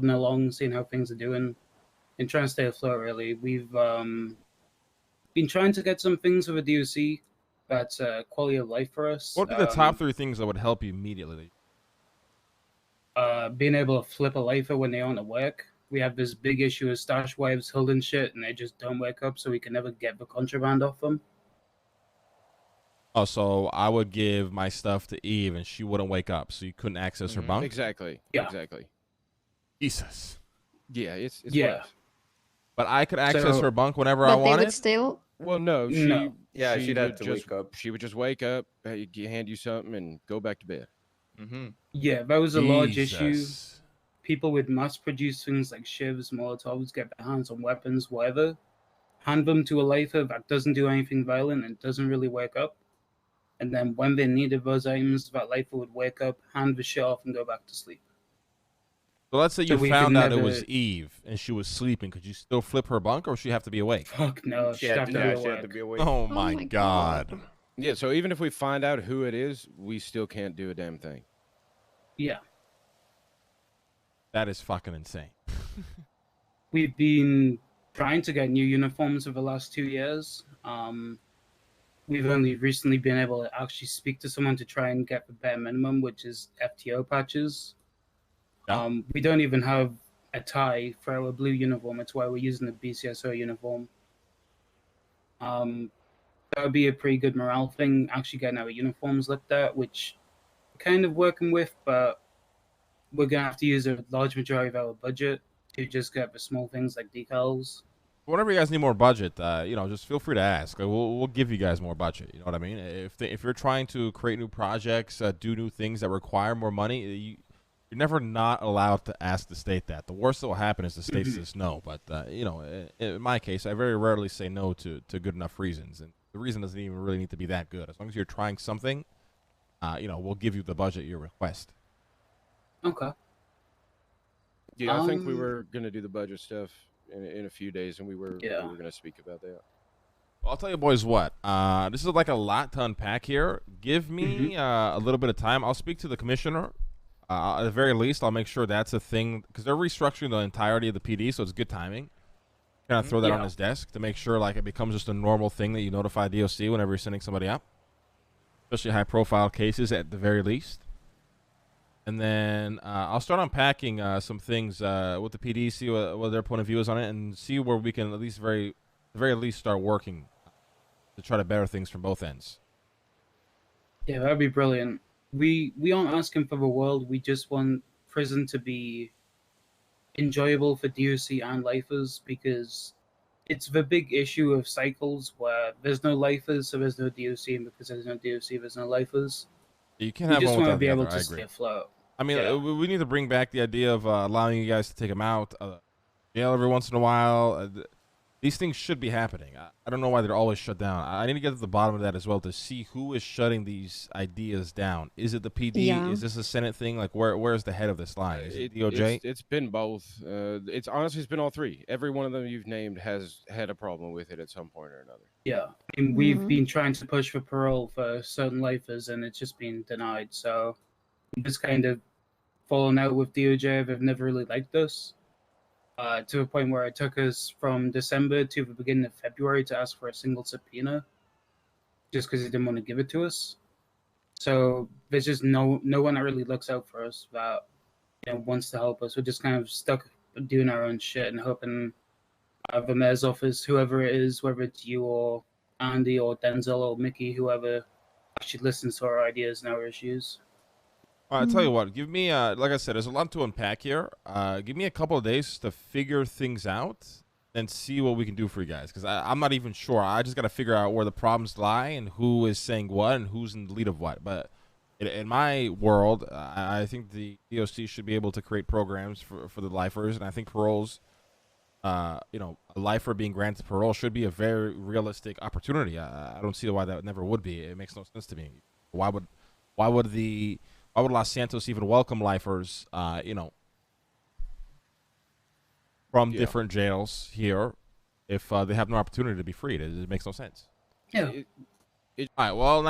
plodding along, seeing how things are doing, and trying to stay afloat. Really, we've been trying to get some things with a DOC that's quality of life for us. What would be the top 3 things that would help you immediately? Being able to flip a lifer when they aren't at work. We have this big issue of stash wives holding shit, and they just don't wake up, so we can never get the contraband off them. Oh, so I would give my stuff to Eve, and she wouldn't wake up, so you couldn't access her bunk? Exactly. Yeah. Exactly. Jesus. Yeah, it's Yeah. worse. But I could access her bunk whenever I But they wanted? would still. Well, no, Yeah, she'd have would to wake up. She would just wake up, hand you something, and go back to bed. Yeah, that was a large issue. Jesus. People with mass-produced things like shivs, molotovs, get their hands on weapons, whatever, hand them to a lifer that doesn't do anything violent and doesn't really wake up. And then when they needed those items, that lifer would wake up, hand the shit off, and go back to sleep. So let's say So you we found could out it never- was Eve, and she was sleeping. Could you still flip her bunk, or would she have to be awake? Fuck no, She she'd had have to, to no, be she had to awake. be awake. Oh my my God. Yeah, so even if we find out who it is, we still can't do a damn thing. Yeah. That is fucking insane. We've been trying to get new uniforms for the last 2 years. We've only recently been able to actually speak to someone to try and get the bare minimum, which is FTO patches. Yeah. We don't even have a tie for our blue uniform. It's why we're using the BCSO uniform. That would be a pretty good morale thing, actually getting our uniforms looked at, which we're kind of working with, but we're going to have to use a large majority of our budget to just get the small things like decals. Whenever you guys need more budget, just feel free to ask. We'll give you guys more budget. You know what I mean? If you're trying to create new projects, do new things that require more money, you're never not allowed to ask the state that. The worst that will happen is the state says no. But in my case, I very rarely say no to good enough reasons, and the reason doesn't even really need to be that good. As long as you're trying something, we'll give you the budget you request. Okay. Yeah, I think we were gonna do the budget stuff in a few days, and we were gonna speak about that. Well, I'll tell you boys what. This is like a lot to unpack here. Give me a little bit of time. I'll speak to the commissioner. At the very least, I'll make sure that's a thing, because they're restructuring the entirety of the PD, so it's good timing. Kind of throw that on his desk to make sure like it becomes just a normal thing that you notify DOC whenever you're sending somebody up, especially high-profile cases at the very least. And then I'll start unpacking some things with the PD, see what their point of view is on it, and see where we can at least very least start working to try to better things from both ends. Yeah, that'd be brilliant. We aren't asking for the world. We just want prison to be enjoyable for DOC and lifers, because it's the big issue of cycles where there's no lifers, so there's no DOC, and because there's no DOC, there's no lifers. You can't We have just one want to without be the able other. I to agree. stay afloat. I mean, we need to bring back the idea of allowing you guys to take them out, jail every once in a while. These things should be happening. I don't know why they're always shut down. I need to get to the bottom of that as well to see who is shutting these ideas down. Is it the PD? Yeah. Is this a Senate thing? Like, where's the head of this line? Is it DOJ? It's been both. It's been all three. Every one of them you've named has had a problem with it at some point or another. Yeah, and we've been trying to push for parole for certain lifers, and it's just been denied. So we just kind of fallen out with DOJ. They've never really liked us. To a point where it took us from December to the beginning of February to ask for a single subpoena, just because they didn't want to give it to us. So there's just no one that really looks out for us that wants to help us. We're just kind of stuck doing our own shit and hoping the mayor's office, whoever it is, whether it's you or Andy or Denzel or Mickey, whoever actually listens to our ideas and our issues. All right, I'll tell you what. Give me, like I said, there's a lot to unpack here. Give me a couple of days to figure things out and see what we can do for you guys. Because I'm not even sure. I just got to figure out where the problems lie and who is saying what and who's in the lead of what. But in my world, I think the DOC should be able to create programs for the lifers. And I think paroles, a lifer being granted parole should be a very realistic opportunity. I don't see why that never would be. It makes no sense to me. Why would Los Santos even welcome lifers, from different jails here if they have no opportunity to be freed? It makes no sense. Yeah. All right, well,